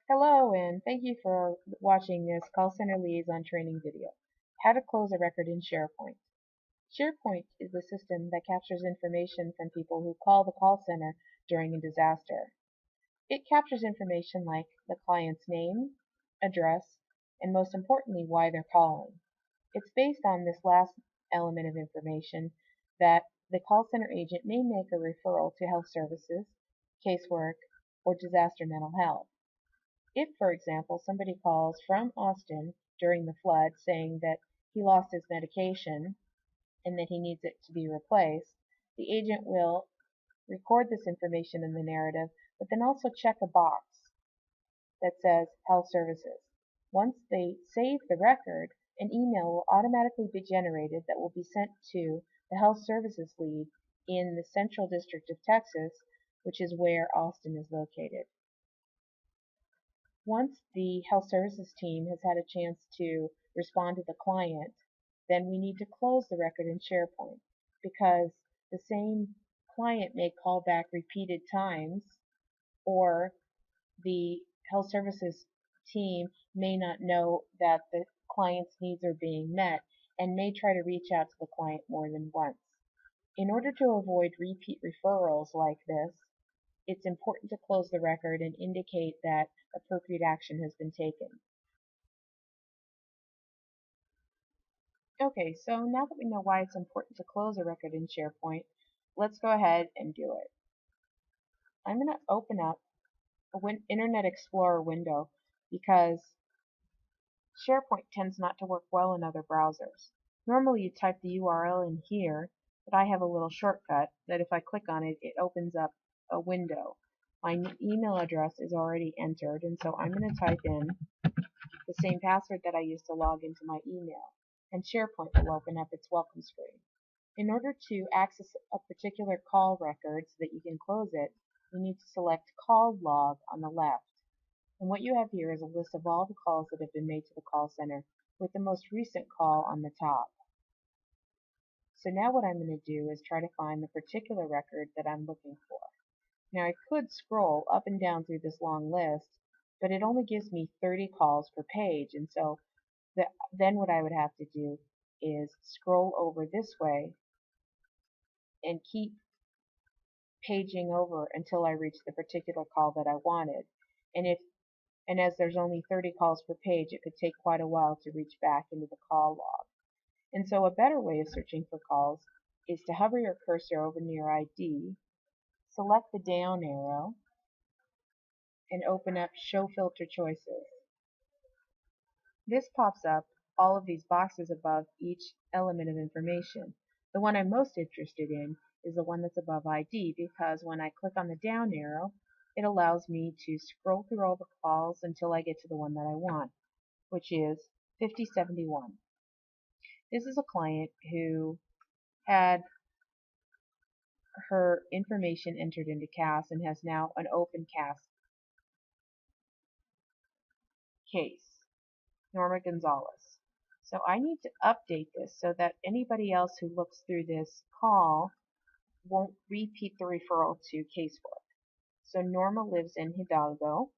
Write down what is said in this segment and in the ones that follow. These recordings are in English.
Hello, and thank you for watching this call center liaison training video. How to close a record in SharePoint. SharePoint is the system that captures information from people who call the call center during a disaster. It captures information like the client's name, address, and most importantly, why they're calling. It's based on this last element of information that the call center agent may make a referral to health services, casework, or disaster mental health. If, for example, somebody calls from Austin during the flood saying that he lost his medication and that he needs it to be replaced, the agent will record this information in the narrative, but then also check a box that says Health Services. Once they save the record, an email will automatically be generated that will be sent to the Health Services lead in the Central District of Texas, which is where Austin is located. Once the health services team has had a chance to respond to the client, then we need to close the record in SharePoint because the same client may call back repeated times, or the health services team may not know that the client's needs are being met and may try to reach out to the client more than once. In order to avoid repeat referrals like this, it's important to close the record and indicate that appropriate action has been taken. Okay, so now that we know why it's important to close a record in SharePoint, let's go ahead and do it. I'm going to open up an Internet Explorer window because SharePoint tends not to work well in other browsers. Normally you type the URL in here, but I have a little shortcut that if I click on it, it opens up a window. My email address is already entered, and so I'm going to type in the same password that I used to log into my email, and SharePoint will open up its welcome screen. In order to access a particular call record so that you can close it, you need to select Call Log on the left. And what you have here is a list of all the calls that have been made to the call center, with the most recent call on the top. So now what I'm going to do is try to find the particular record that I'm looking for. Now I could scroll up and down through this long list, but it only gives me 30 calls per page, and so then what I would have to do is scroll over this way and keep paging over until I reach the particular call that I wanted. And as there's only 30 calls per page, it could take quite a while to reach back into the call log. And so a better way of searching for calls is to hover your cursor over near ID, select the down arrow, and open up Show Filter Choices. This pops up all of these boxes above each element of information. The one I'm most interested in is the one that's above ID, because when I click on the down arrow, it allows me to scroll through all the calls until I get to the one that I want, which is 5071. This is a client who had her information entered into CAS and has now an open CAS case, Norma Gonzalez. So I need to update this so that anybody else who looks through this call won't repeat the referral to casework. So Norma lives in Hidalgo,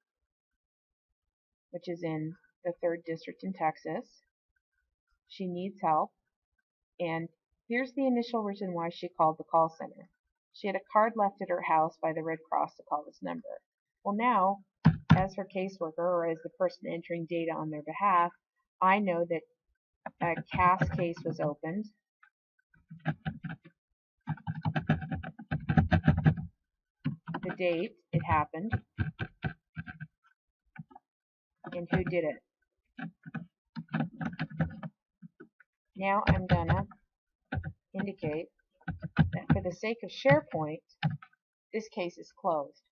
which is in the 3rd District in Texas. She needs help, and here's the initial reason why she called the call center. She had a card left at her house by the Red Cross to call this number. Well, now, as her caseworker or as the person entering data on their behalf, I know that a CAS case was opened. The date it happened, and who did it. Now I'm gonna indicate that for the sake of SharePoint, this case is closed.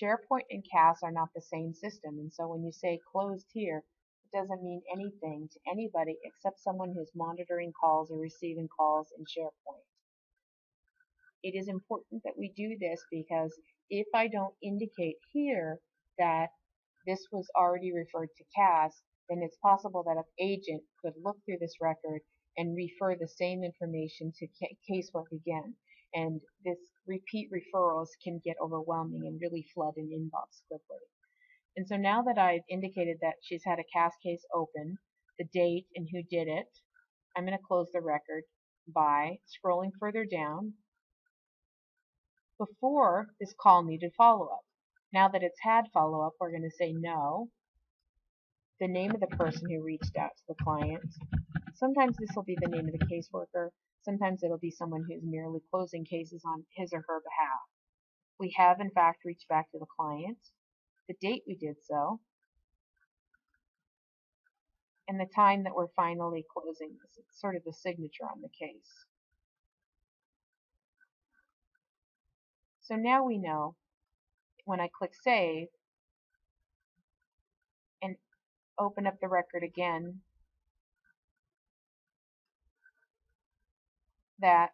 SharePoint and CAS are not the same system, and so when you say closed here, it doesn't mean anything to anybody except someone who's monitoring calls or receiving calls in SharePoint. It is important that we do this because if I don't indicate here that this was already referred to CAS, then it's possible that an agent could look through this record and refer the same information to casework again. And this repeat referrals can get overwhelming and really flood an inbox quickly. And so now that I've indicated that she's had a CAS case open, the date and who did it, I'm going to close the record by scrolling further down. Before, this call needed follow-up. Now that it's had follow-up, we're going to say no, the name of the person who reached out to the client. Sometimes this will be the name of the caseworker. Sometimes it'll be someone who's merely closing cases on his or her behalf. We have, in fact, reached back to the client, the date we did so, and the time that we're finally closing this. It's sort of the signature on the case. So now we know when I click Save and open up the record again that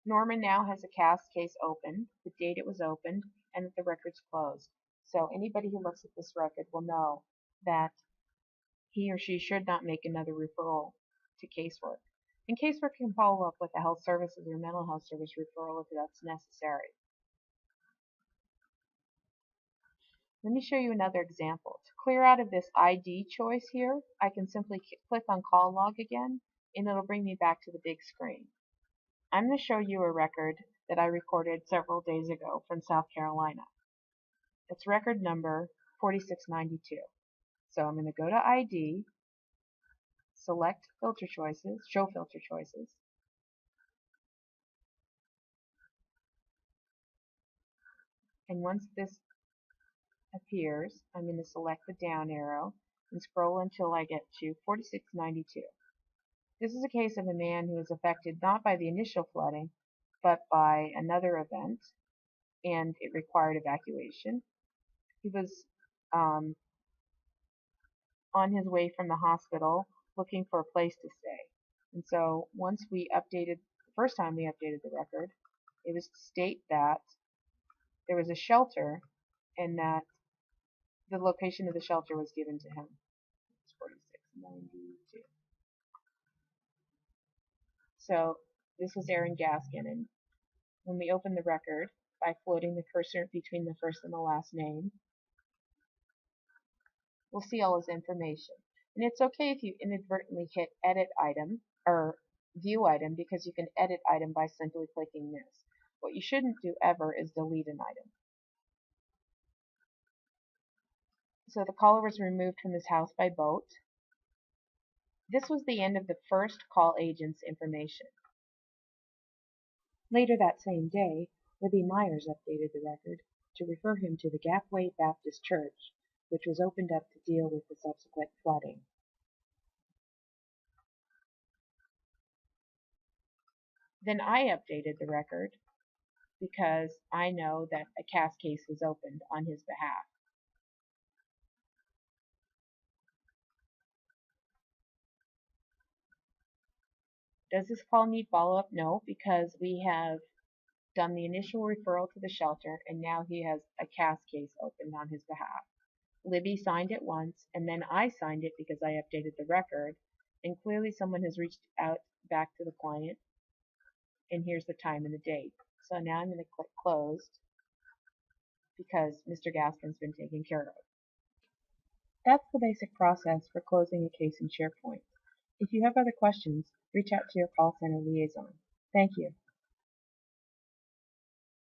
Norman now has a CAS case open, the date it was opened, and that the record's closed. So anybody who looks at this record will know that he or she should not make another referral to casework. And casework can follow up with a health services or mental health service referral if that's necessary. Let me show you another example. To clear out of this ID choice here, I can simply click on Call Log again, and it'll bring me back to the big screen. I'm going to show you a record that I recorded several days ago from South Carolina. It's record number 4692. So I'm going to go to ID, select filter choices, show filter choices, and once this appears, I'm going to select the down arrow and scroll until I get to 4692. This is a case of a man who was affected not by the initial flooding, but by another event, and it required evacuation. He was on his way from the hospital looking for a place to stay. And so once we updated, the first time we updated the record, it was to state that there was a shelter and that the location of the shelter was given to him. It's 4692. So this was Aaron Gaskin, and when we open the record by floating the cursor between the first and the last name, we'll see all his information. And it's okay if you inadvertently hit edit item or view item, because you can edit item by simply clicking this. What you shouldn't do ever is delete an item. So the caller was removed from his house by boat. This was the end of the first call agent's information. Later that same day, Libby Myers updated the record to refer him to the Gapway Baptist Church, which was opened up to deal with the subsequent flooding. Then I updated the record because I know that a CAS case was opened on his behalf. Does this call need follow-up? No, because we have done the initial referral to the shelter, and now he has a CAS case opened on his behalf. Libby signed it once, and then I signed it because I updated the record, and clearly someone has reached out back to the client, and here's the time and the date. So now I'm going to click Closed because Mr. Gaskin's been taken care of. That's the basic process for closing a case in SharePoint. If you have other questions, reach out to your call center liaison. Thank you.